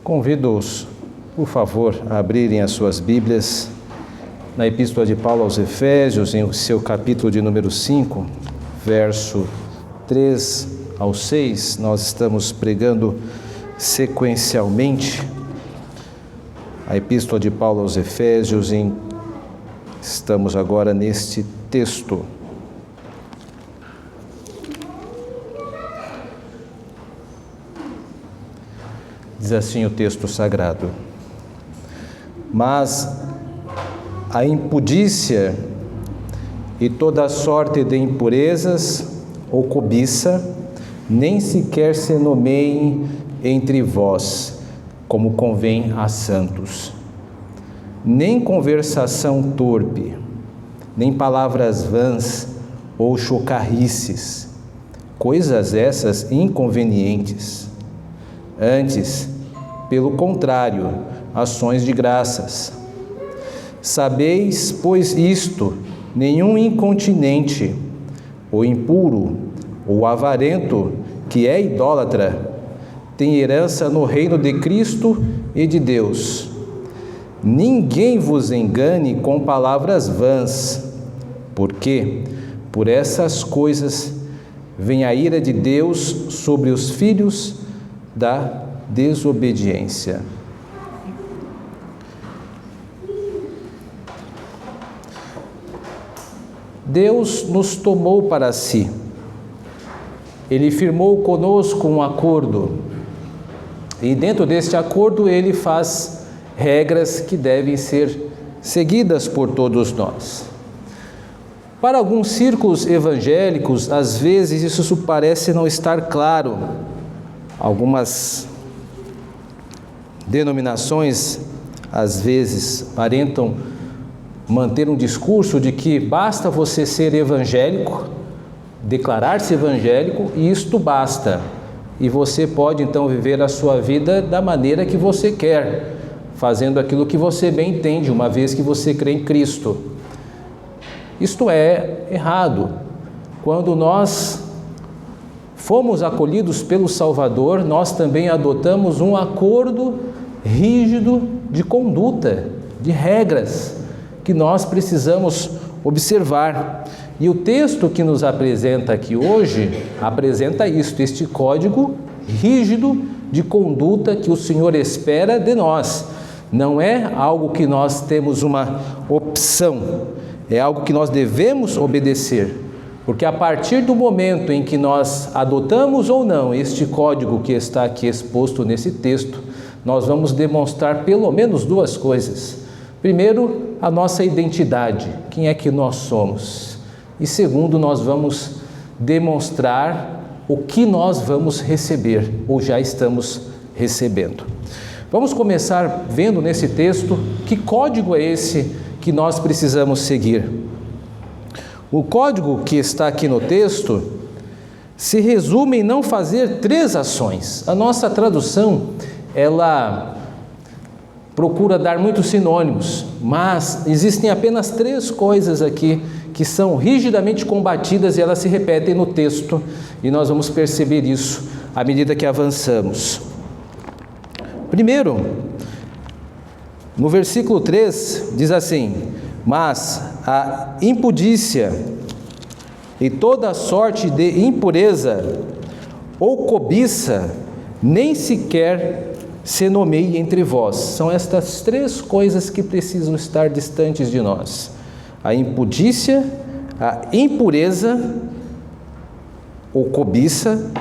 Convido-os, por favor, a abrirem as suas Bíblias na Epístola de Paulo aos Efésios, em seu capítulo de número 5, verso 3 ao 6. Nós estamos pregando sequencialmente a Epístola de Paulo aos Efésios, estamos agora neste texto. Diz assim o texto sagrado: mas a impudícia e toda sorte de impurezas ou cobiça nem sequer se nomeiem entre vós, como convém a santos. Nem conversação torpe, nem palavras vãs ou chocarrices, coisas essas inconvenientes. Antes, pelo contrário, ações de graças. Sabeis, pois, isto: nenhum incontinente, ou impuro, ou avarento, que é idólatra, tem herança no reino de Cristo e de Deus. Ninguém vos engane com palavras vãs, porque por essas coisas vem a ira de Deus sobre os filhos da desobediência. Deus nos tomou para si. Ele firmou conosco um acordo. E dentro deste acordo ele faz regras que devem ser seguidas por todos nós. Para alguns círculos evangélicos, às vezes isso parece não estar claro. Algumas denominações, às vezes, aparentam manter um discurso de que basta você ser evangélico, declarar-se evangélico, e isto basta. E você pode, então, viver a sua vida da maneira que você quer, fazendo aquilo que você bem entende, uma vez que você crê em Cristo. Isto é errado. Quando nós fomos acolhidos pelo Salvador, nós também adotamos um acordo rígido de conduta, de regras, que nós precisamos observar. E o texto que nos apresenta aqui hoje, apresenta isto, este código rígido de conduta que o Senhor espera de nós. Não é algo que nós temos uma opção, é algo que nós devemos obedecer. Porque a partir do momento em que nós adotamos ou não este código que está aqui exposto nesse texto, nós vamos demonstrar pelo menos duas coisas. Primeiro, a nossa identidade, quem é que nós somos. E segundo, nós vamos demonstrar o que nós vamos receber ou já estamos recebendo. Vamos começar vendo nesse texto que código é esse que nós precisamos seguir. O código que está aqui no texto se resume em não fazer três ações. A nossa tradução, ela procura dar muitos sinônimos, mas existem apenas três coisas aqui que são rigidamente combatidas e elas se repetem no texto, e nós vamos perceber isso à medida que avançamos. Primeiro, no versículo 3, diz assim: mas a impudícia e toda sorte de impureza ou cobiça nem sequer se nomeie entre vós. São estas três coisas que precisam estar distantes de nós: a impudícia, a impureza ou cobiça.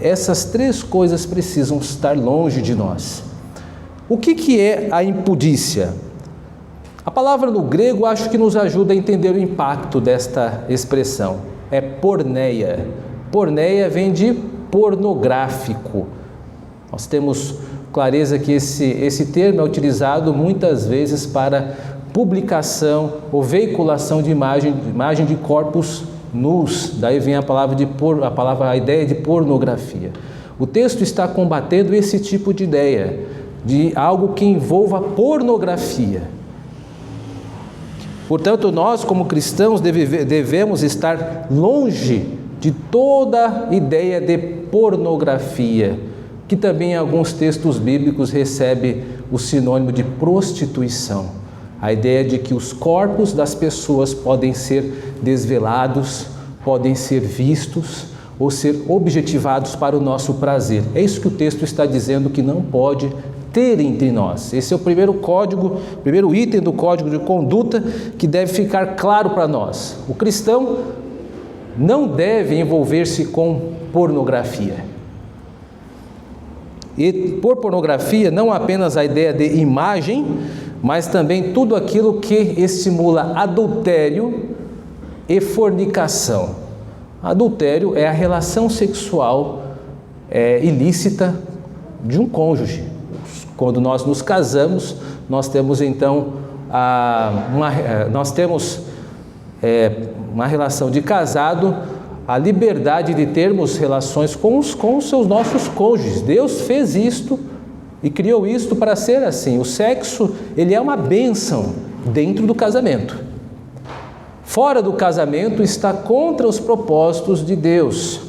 Essas três coisas precisam estar longe de nós. O que é a impudícia? A palavra no grego acho que nos ajuda a entender o impacto desta expressão. É porneia. Porneia vem de pornográfico. Nós temos clareza que esse termo é utilizado muitas vezes para publicação ou veiculação de imagem de corpos nus. Daí vem a ideia de pornografia. O texto está combatendo esse tipo de ideia, de algo que envolva pornografia. Portanto, nós como cristãos devemos estar longe de toda ideia de pornografia, que também em alguns textos bíblicos recebe o sinônimo de prostituição. A ideia de que os corpos das pessoas podem ser desvelados, podem ser vistos ou ser objetivados para o nosso prazer. É isso que o texto está dizendo que não pode ter entre nós. Esse é o primeiro item do código de conduta que deve ficar claro para nós. O cristão não deve envolver-se com pornografia. E por pornografia, não apenas a ideia de imagem, mas também tudo aquilo que estimula adultério e fornicação. Adultério é a relação sexual ilícita de um cônjuge. Quando nós nos casamos, nós temos então uma relação de casado, a liberdade de termos relações com os nossos cônjuges. Deus fez isto e criou isto para ser assim. O sexo, ele é uma bênção dentro do casamento. Fora do casamento está contra os propósitos de Deus.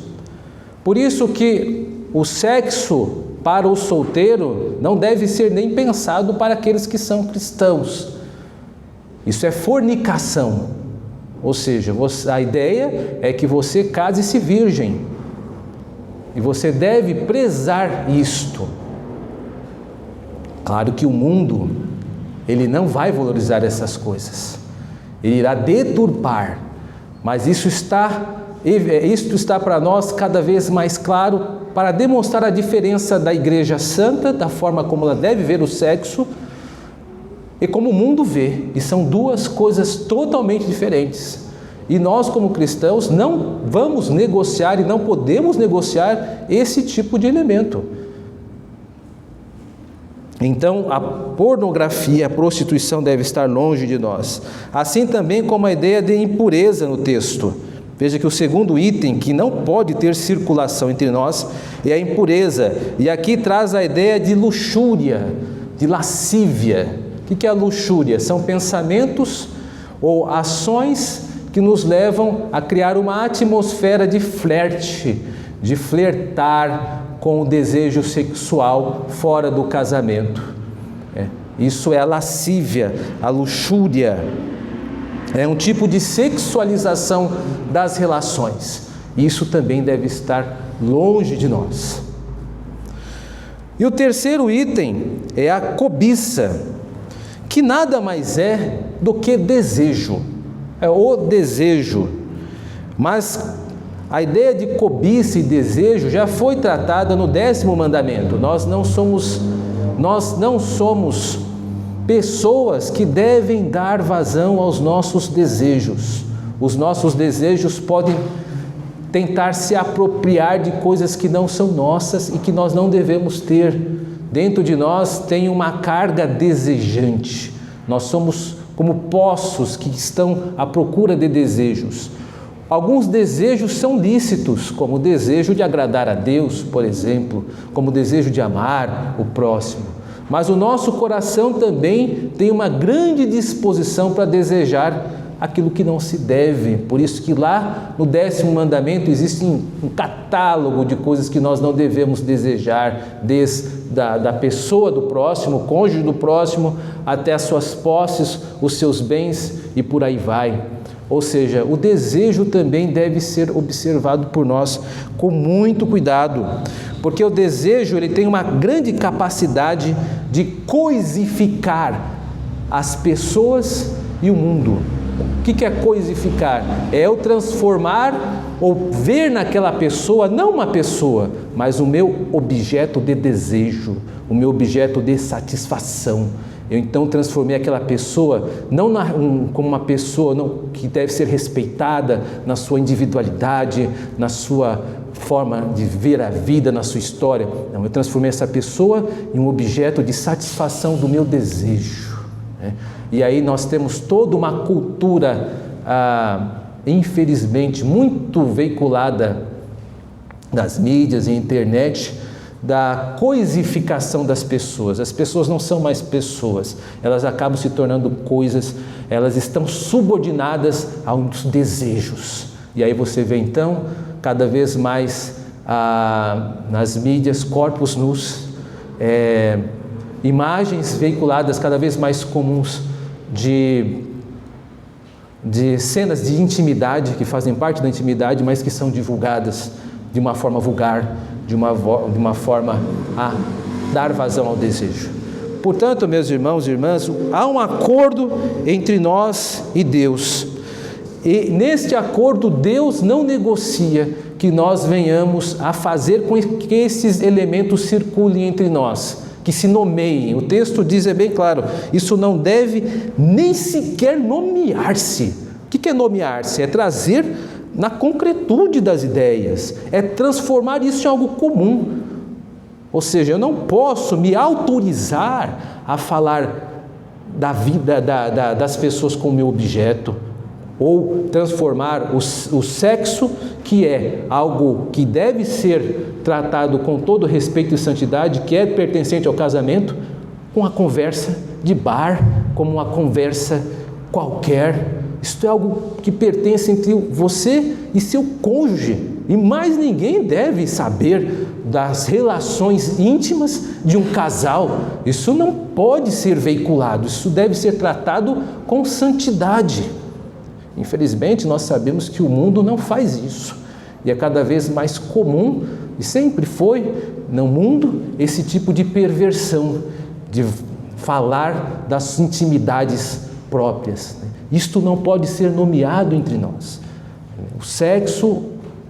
Por isso que o sexo para o solteiro não deve ser nem pensado para aqueles que são cristãos. Isso é fornicação. Ou seja, a ideia é que você case-se virgem. E você deve prezar isto. Claro que o mundo, ele não vai valorizar essas coisas. Ele irá deturpar. Mas isto está para nós cada vez mais claro para demonstrar a diferença da Igreja Santa, da forma como ela deve ver o sexo, e como o mundo vê, e são duas coisas totalmente diferentes. E nós, como cristãos, não vamos negociar e não podemos negociar esse tipo de elemento. Então, a pornografia, a prostituição deve estar longe de nós. Assim também como a ideia de impureza no texto. Veja que o segundo item que não pode ter circulação entre nós é a impureza. E aqui traz a ideia de luxúria, de lascívia. O que é a luxúria? São pensamentos ou ações que nos levam a criar uma atmosfera de flerte, de flertar com o desejo sexual fora do casamento. Isso é a lascívia, a luxúria. É um tipo de sexualização das relações. Isso também deve estar longe de nós. E o terceiro item é a cobiça, que nada mais é do que desejo. É o desejo. Mas a ideia de cobiça e desejo já foi tratada no 10º mandamento. Nós não somos pessoas que devem dar vazão aos nossos desejos. Os nossos desejos podem tentar se apropriar de coisas que não são nossas e que nós não devemos ter. Dentro de nós tem uma carga desejante. Nós somos como poços que estão à procura de desejos. Alguns desejos são lícitos, como o desejo de agradar a Deus, por exemplo, como o desejo de amar o próximo. Mas o nosso coração também tem uma grande disposição para desejar aquilo que não se deve. Por isso que lá no 10º mandamento existe um catálogo de coisas que nós não devemos desejar, desde da pessoa do próximo, o cônjuge do próximo, até as suas posses, os seus bens e por aí vai. Ou seja, o desejo também deve ser observado por nós com muito cuidado, porque o desejo ele tem uma grande capacidade de coisificar as pessoas e o mundo. O que é coisificar? É eu transformar ou ver naquela pessoa, não uma pessoa, mas o meu objeto de desejo, o meu objeto de satisfação. Eu então transformei aquela pessoa não como uma pessoa que deve ser respeitada na sua individualidade, na sua forma de ver a vida, na sua história. Não, eu transformei essa pessoa em um objeto de satisfação do meu desejo. E aí nós temos toda uma cultura, infelizmente, muito veiculada nas mídias e internet, da coisificação das pessoas. As pessoas não são mais pessoas, elas acabam se tornando coisas, elas estão subordinadas aos desejos. E aí você vê então, cada vez mais nas mídias, corpos nus, imagens veiculadas cada vez mais comuns de cenas de intimidade, que fazem parte da intimidade, mas que são divulgadas de uma forma vulgar, de uma forma a dar vazão ao desejo. Portanto, meus irmãos e irmãs, há um acordo entre nós e Deus. E neste acordo, Deus não negocia que nós venhamos a fazer com que esses elementos circulem entre nós, que se nomeiem. O texto diz, é bem claro, isso não deve nem sequer nomear-se. O que é nomear-se? É trazer na concretude das ideias, é transformar isso em algo comum. Ou seja, eu não posso me autorizar a falar da vida das pessoas como meu objeto, ou transformar o sexo, que é algo que deve ser tratado com todo respeito e santidade, que é pertencente ao casamento, com a conversa de bar, como uma conversa qualquer. Isto é algo que pertence entre você e seu cônjuge, e mais ninguém deve saber das relações íntimas de um casal. Isso não pode ser veiculado, isso deve ser tratado com santidade. Infelizmente, nós sabemos que o mundo não faz isso, e é cada vez mais comum, e sempre foi no mundo, esse tipo de perversão, de falar das intimidades próprias. Isto não pode ser nomeado entre nós. O sexo,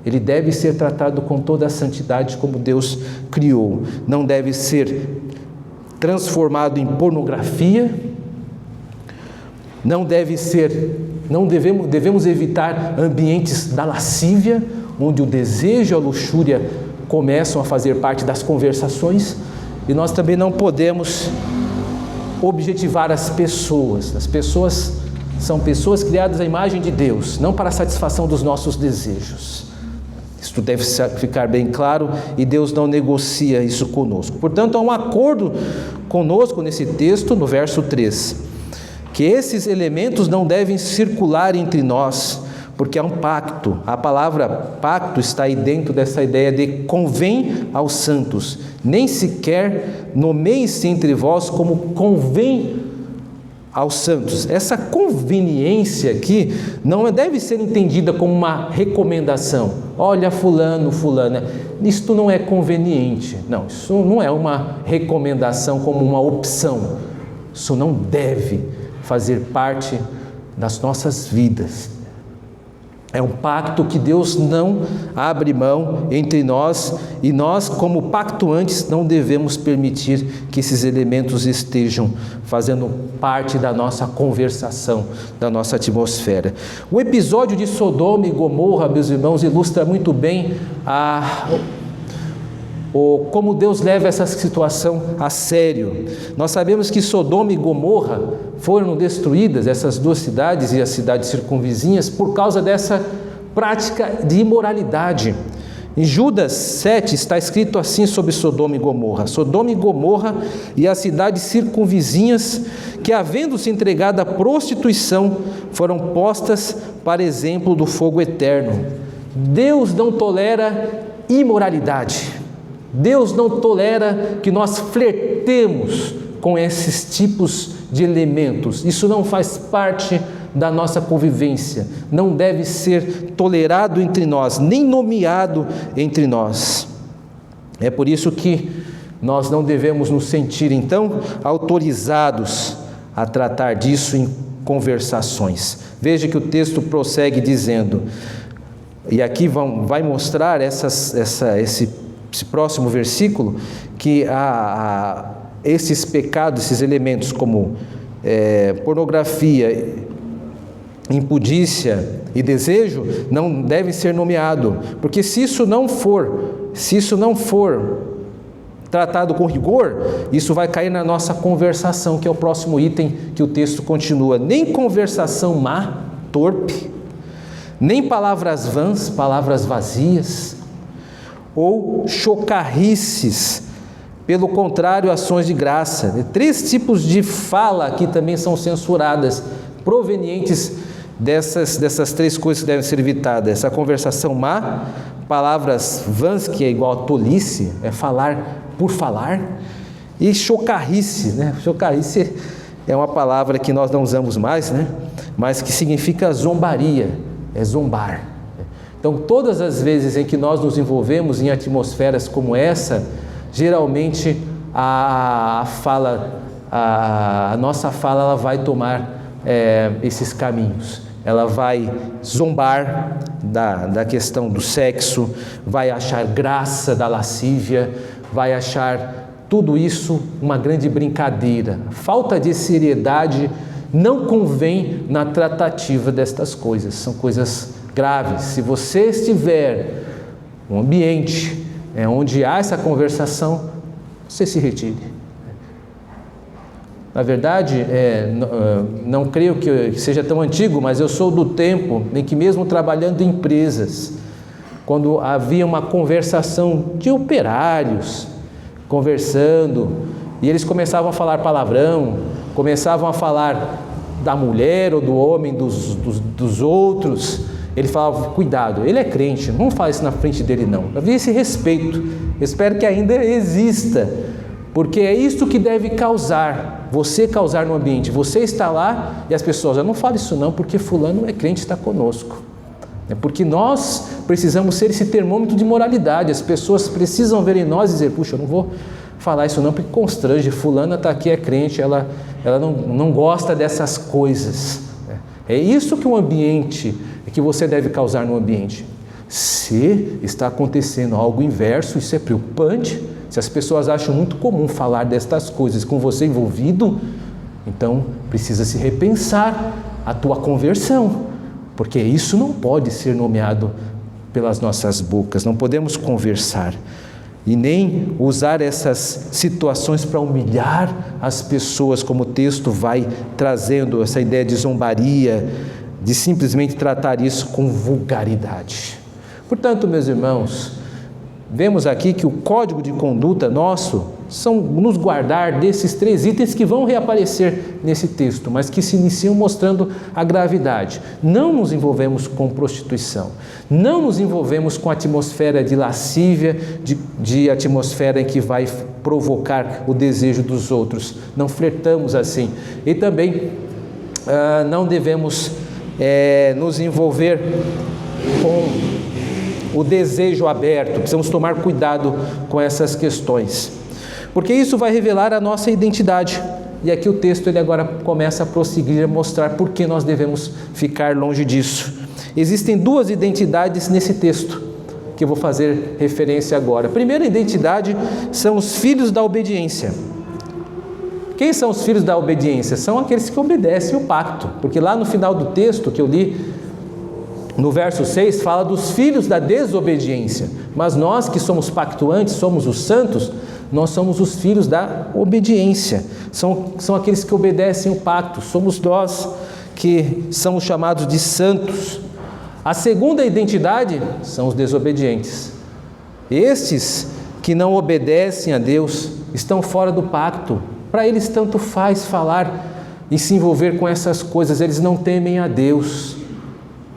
ele deve ser tratado com toda a santidade como Deus criou. Não deve ser transformado em pornografia, devemos evitar ambientes da lascívia, onde o desejo e a luxúria começam a fazer parte das conversações, e nós também não podemos objetivar as pessoas. As pessoas são pessoas criadas à imagem de Deus, não para a satisfação dos nossos desejos. Isto deve ficar bem claro, e Deus não negocia isso conosco. Portanto, há um acordo conosco nesse texto, no verso 3, que esses elementos não devem circular entre nós, porque é um pacto. A palavra pacto está aí dentro dessa ideia de convém aos santos. Nem sequer nomeie-se entre vós como convém aos santos. Essa conveniência aqui não deve ser entendida como uma recomendação. Olha, fulano, fulana, isto não é conveniente. Não, isso não é uma recomendação como uma opção. Isso não deve fazer parte das nossas vidas. É um pacto que Deus não abre mão entre nós, e nós, como pactuantes, não devemos permitir que esses elementos estejam fazendo parte da nossa conversação, da nossa atmosfera. O episódio de Sodoma e Gomorra, meus irmãos, ilustra muito bem como Deus leva essa situação a sério. Nós sabemos que Sodoma e Gomorra foram destruídas, essas duas cidades e as cidades circunvizinhas, por causa dessa prática de imoralidade. Em Judas 7 está escrito assim sobre Sodoma e Gomorra: Sodoma e Gomorra e as cidades circunvizinhas, que havendo-se entregado à prostituição, foram postas para exemplo do fogo eterno. Deus não tolera imoralidade. Deus não tolera que nós flertemos com esses tipos de elementos. Isso não faz parte da nossa convivência. Não deve ser tolerado entre nós, nem nomeado entre nós. É por isso que nós não devemos nos sentir, então, autorizados a tratar disso em conversações. Veja que o texto prossegue dizendo, e aqui vai mostrar esse próximo versículo, que esses pecados, esses elementos como pornografia, impudícia e desejo não devem ser nomeados, porque se isso não for tratado com rigor, isso vai cair na nossa conversação, que é o próximo item que o texto continua. Nem conversação má, torpe, nem palavras vãs, palavras vazias, ou chocarrices, pelo contrário, ações de graça. 3 tipos de fala aqui também são censuradas, provenientes dessas 3 coisas que devem ser evitadas: essa conversação má, palavras vãs, que é igual a tolice, é falar por falar, e chocarrice, né? Chocarrice é uma palavra que nós não usamos mais, né? Mas que significa zombaria, é zombar. Então, todas as vezes em que nós nos envolvemos em atmosferas como essa, geralmente a nossa fala ela vai tomar esses caminhos. Ela vai zombar da questão do sexo, vai achar graça da lascívia, vai achar tudo isso uma grande brincadeira. Falta de seriedade não convém na tratativa destas coisas, são coisas graves. Se você estiver num ambiente onde há essa conversação, você se retire. Na verdade, não creio que seja tão antigo, mas eu sou do tempo em que, mesmo trabalhando em empresas, quando havia uma conversação de operários conversando, e eles começavam a falar palavrão, começavam a falar da mulher ou do homem dos outros, ele falava, cuidado, ele é crente, não vamos falar isso na frente dele não. Havia esse respeito, espero que ainda exista, porque é isso que deve causar no ambiente. Você está lá e as pessoas, eu não falo isso não, porque fulano é crente, está conosco. É porque nós precisamos ser esse termômetro de moralidade, as pessoas precisam ver em nós e dizer, puxa, eu não vou falar isso não, porque constrange, fulana está aqui, é crente, ela não gosta dessas coisas. É isso que o ambiente, que você deve causar no ambiente. Se está acontecendo algo inverso, isso é preocupante. Se as pessoas acham muito comum falar destas coisas com você envolvido, então precisa se repensar a tua conversão, porque isso não pode ser nomeado pelas nossas bocas, não podemos conversar e nem usar essas situações para humilhar as pessoas, como o texto vai trazendo essa ideia de zombaria, de simplesmente tratar isso com vulgaridade. Portanto, meus irmãos, vemos aqui que o código de conduta nosso são nos guardar desses 3 itens que vão reaparecer nesse texto, mas que se iniciam mostrando a gravidade. Não nos envolvemos com prostituição, não nos envolvemos com atmosfera de lascívia, de atmosfera em que vai provocar o desejo dos outros. Não flertamos assim. E também não devemos nos envolver com o desejo aberto. Precisamos tomar cuidado com essas questões, porque isso vai revelar a nossa identidade. E aqui o texto ele agora começa a prosseguir, a mostrar por que nós devemos ficar longe disso. Existem 2 identidades nesse texto, que eu vou fazer referência agora. A primeira identidade são os filhos da obediência. Quem são os filhos da obediência? São aqueles que obedecem o pacto, porque lá no final do texto que eu li, no verso 6, fala dos filhos da desobediência. Mas nós que somos pactuantes, somos os santos, nós somos os filhos da obediência. São aqueles que obedecem o pacto. Somos nós que somos chamados de santos. A segunda identidade são os desobedientes. Estes que não obedecem a Deus estão fora do pacto. Para eles tanto faz falar e se envolver com essas coisas, eles não temem a Deus.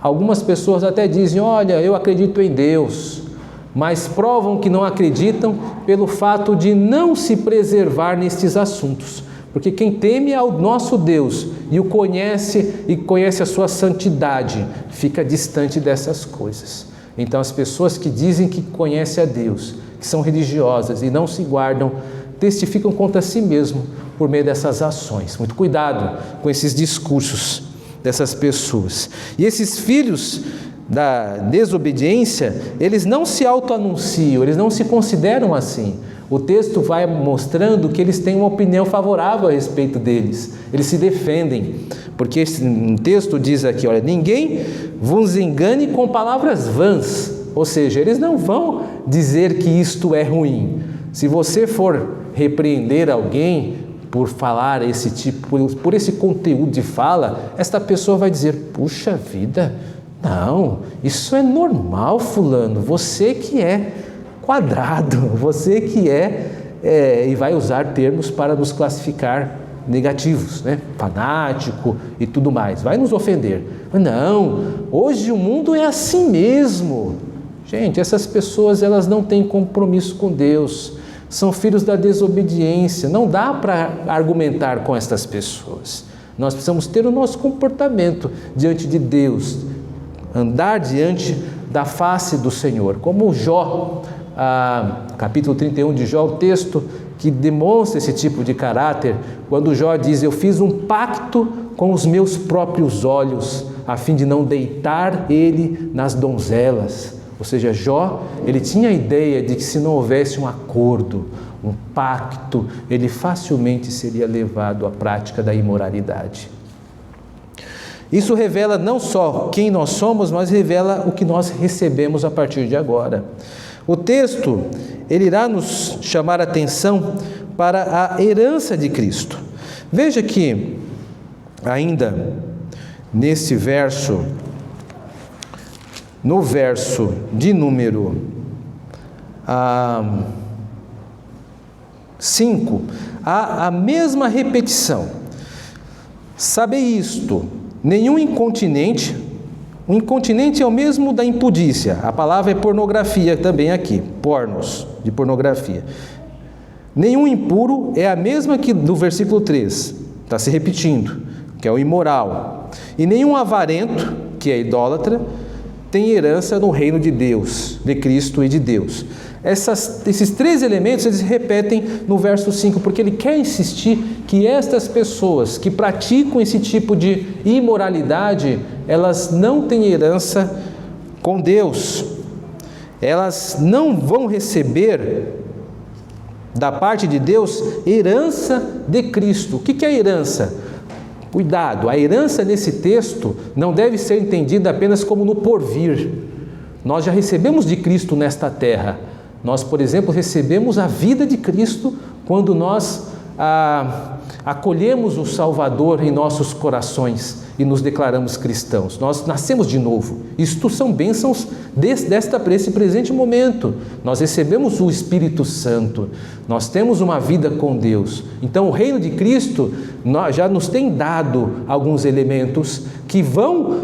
Algumas pessoas até dizem, olha, eu acredito em Deus, mas provam que não acreditam pelo fato de não se preservar nestes assuntos. Porque quem teme ao nosso Deus e o conhece a sua santidade, fica distante dessas coisas. Então as pessoas que dizem que conhecem a Deus, que são religiosas e não se guardam, testificam contra si mesmo por meio dessas ações. Muito cuidado com esses discursos dessas pessoas. E esses filhos da desobediência, eles não se autoanunciam, eles não se consideram assim. O texto vai mostrando que eles têm uma opinião favorável a respeito deles. Eles se defendem, porque esse texto diz aqui, olha, ninguém vos engane com palavras vãs. Ou seja, eles não vão dizer que isto é ruim. Se você for repreender alguém por falar esse tipo, por esse conteúdo de fala, esta pessoa vai dizer, puxa vida, não, isso é normal, fulano, você que é quadrado, você que e vai usar termos para nos classificar negativos, né? Fanático e tudo mais, vai nos ofender. Não, hoje o mundo é assim mesmo, Gente, essas pessoas, elas não têm compromisso com Deus, são filhos da desobediência. Não dá para argumentar com essas pessoas. Nós precisamos ter o nosso comportamento diante de Deus, andar diante da face do Senhor. Como Jó, capítulo 31 de Jó, o texto que demonstra esse tipo de caráter, quando Jó diz: eu fiz um pacto com os meus próprios olhos, a fim de não deitar ele nas donzelas. Ou seja, Jó, ele tinha a ideia de que se não houvesse um acordo, um pacto, ele facilmente seria levado à prática da imoralidade. Isso revela não só quem nós somos, mas revela o que nós recebemos a partir de agora. O texto, ele irá nos chamar a atenção para a herança de Cristo. Veja que, ainda nesse verso, no verso de número 5, há a mesma repetição. Sabei isto, nenhum incontinente, o incontinente é o mesmo da impudícia, a palavra é pornografia também aqui, pornos, de pornografia. Nenhum impuro é a mesma que do versículo 3, está se repetindo, que é o imoral. E nenhum avarento, que é idólatra, tem herança no reino de Deus, de Cristo e de Deus. Esses três elementos, eles repetem no verso 5, porque ele quer insistir que estas pessoas que praticam esse tipo de imoralidade, elas não têm herança com Deus. Elas não vão receber da parte de Deus herança de Cristo. O que é herança? Cuidado, a herança nesse texto não deve ser entendida apenas como no porvir. Nós já recebemos de Cristo nesta terra. Nós, por exemplo, recebemos a vida de Cristo quando nós acolhemos o Salvador em nossos corações e nos declaramos cristãos. Nós nascemos de novo. Isto são bênçãos desse presente momento. Nós recebemos o Espírito Santo. Nós temos uma vida com Deus. Então, o reino de Cristo já nos tem dado alguns elementos que vão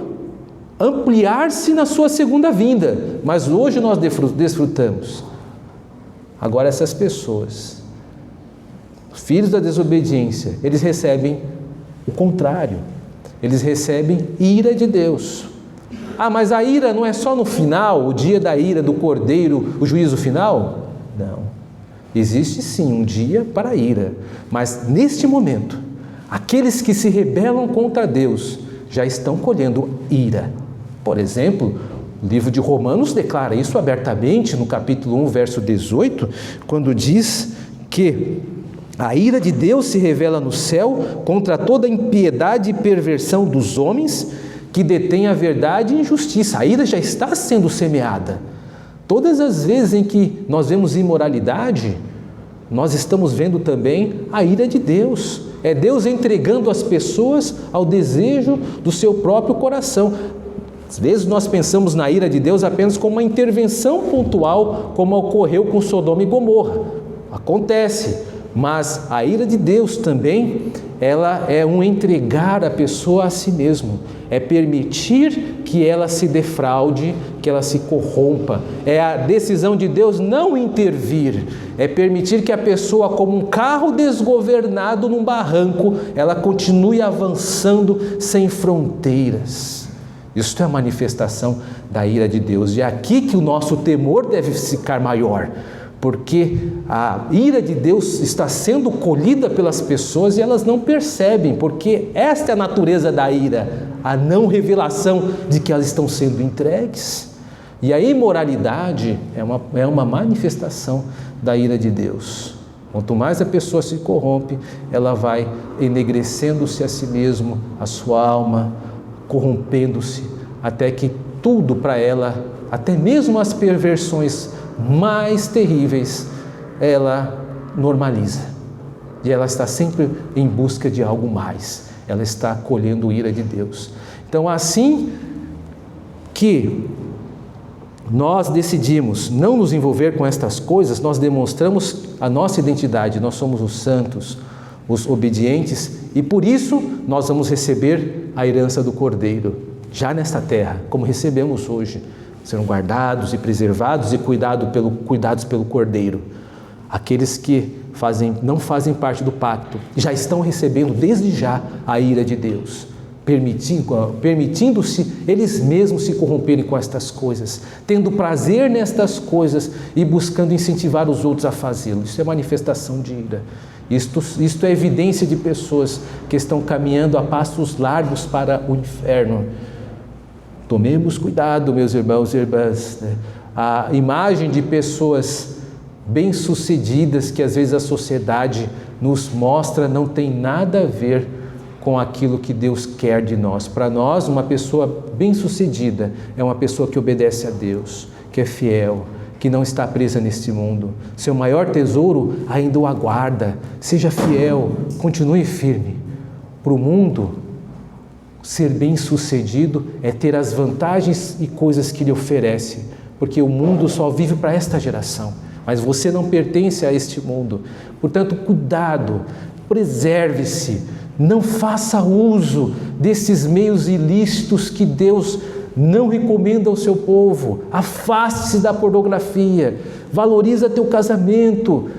ampliar-se na sua segunda vinda. Mas hoje nós desfrutamos. Agora, essas pessoas, os filhos da desobediência, eles recebem o contrário. Eles recebem ira de Deus. Mas a ira não é só no final, o dia da ira do Cordeiro, o juízo final? Não. Existe sim um dia para a ira. Mas neste momento, aqueles que se rebelam contra Deus já estão colhendo ira. Por exemplo, o livro de Romanos declara isso abertamente no capítulo 1, verso 18, quando diz que a ira de Deus se revela no céu contra toda a impiedade e perversão dos homens que detêm a verdade e injustiça. A ira já está sendo semeada. Todas as vezes em que nós vemos imoralidade, nós estamos vendo também a ira de Deus. É Deus entregando as pessoas ao desejo do seu próprio coração. Às vezes nós pensamos na ira de Deus apenas como uma intervenção pontual, como ocorreu com Sodoma e Gomorra. Acontece. Mas a ira de Deus também, ela é um entregar a pessoa a si mesmo, é permitir que ela se defraude, que ela se corrompa. É a decisão de Deus não intervir, é permitir que a pessoa, como um carro desgovernado num barranco, ela continue avançando sem fronteiras. Isso é a manifestação da ira de Deus. E é aqui que o nosso temor deve ficar maior. Porque a ira de Deus está sendo colhida pelas pessoas e elas não percebem, porque esta é a natureza da ira, a não revelação de que elas estão sendo entregues. E a imoralidade é uma manifestação da ira de Deus. Quanto mais a pessoa se corrompe, ela vai enegrecendo-se a si mesmo, a sua alma, corrompendo-se, até que tudo para ela, até mesmo as perversões mais terríveis, ela normaliza. E ela está sempre em busca de algo mais. Ela está colhendo ira de Deus. Então, assim que nós decidimos não nos envolver com estas coisas, nós demonstramos a nossa identidade. Nós somos os santos, os obedientes, e por isso nós vamos receber a herança do Cordeiro, já nesta terra, como recebemos hoje. serão guardados e preservados e cuidados pelo Cordeiro. Aqueles que não fazem parte do pacto já estão recebendo desde já a ira de Deus, permitindo-se eles mesmos se corromperem com estas coisas, tendo prazer nestas coisas e buscando incentivar os outros a fazê-lo. Isso é manifestação de ira. Isto é evidência de pessoas que estão caminhando a passos largos para o inferno. Tomemos cuidado, meus irmãos e irmãs. A imagem de pessoas bem-sucedidas que às vezes a sociedade nos mostra não tem nada a ver com aquilo que Deus quer de nós. Para nós, uma pessoa bem-sucedida é uma pessoa que obedece a Deus, que é fiel, que não está presa neste mundo. Seu maior tesouro ainda o aguarda. Seja fiel, continue firme. Para o mundo, ser bem-sucedido é ter as vantagens e coisas que lhe oferece, porque o mundo só vive para esta geração. Mas você não pertence a este mundo. Portanto, cuidado, preserve-se, não faça uso desses meios ilícitos que Deus não recomenda ao seu povo. Afaste-se da pornografia, valoriza teu casamento,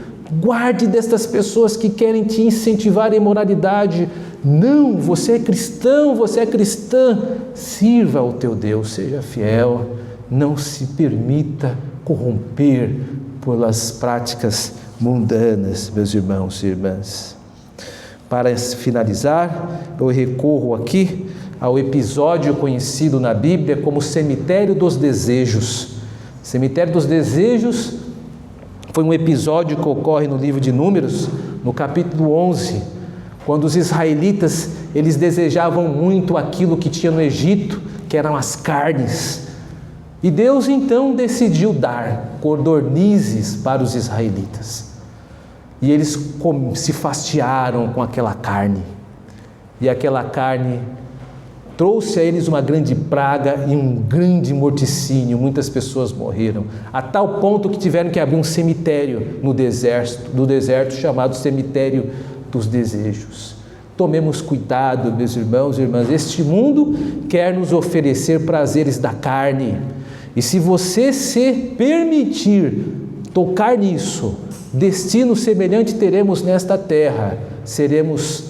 guarde destas pessoas que querem te incentivar à imoralidade. Não, você é cristão, você é cristã, sirva ao teu Deus, seja fiel, não se permita corromper pelas práticas mundanas, meus irmãos e irmãs. Para finalizar, eu recorro aqui ao episódio conhecido na Bíblia como Cemitério dos Desejos. Cemitério dos Desejos foi um episódio que ocorre no livro de Números, no capítulo 11, quando os israelitas, eles desejavam muito aquilo que tinha no Egito, que eram as carnes. E Deus então decidiu dar codornizes para os israelitas. E eles se fastiaram com aquela carne. E aquela carne trouxe a eles uma grande praga e um grande morticínio. Muitas pessoas morreram, a tal ponto que tiveram que abrir um cemitério no deserto chamado Cemitério dos Desejos. Tomemos cuidado, meus irmãos e irmãs. Este mundo quer nos oferecer prazeres da carne. E se você se permitir tocar nisso, destino semelhante teremos nesta terra. Seremos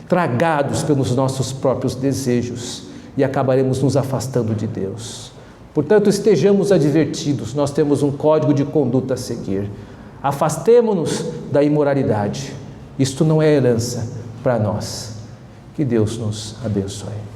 tragados pelos nossos próprios desejos e acabaremos nos afastando de Deus. Portanto, estejamos advertidos, nós temos um código de conduta a seguir. Afastemo-nos da imoralidade. Isto não é herança para nós. Que Deus nos abençoe.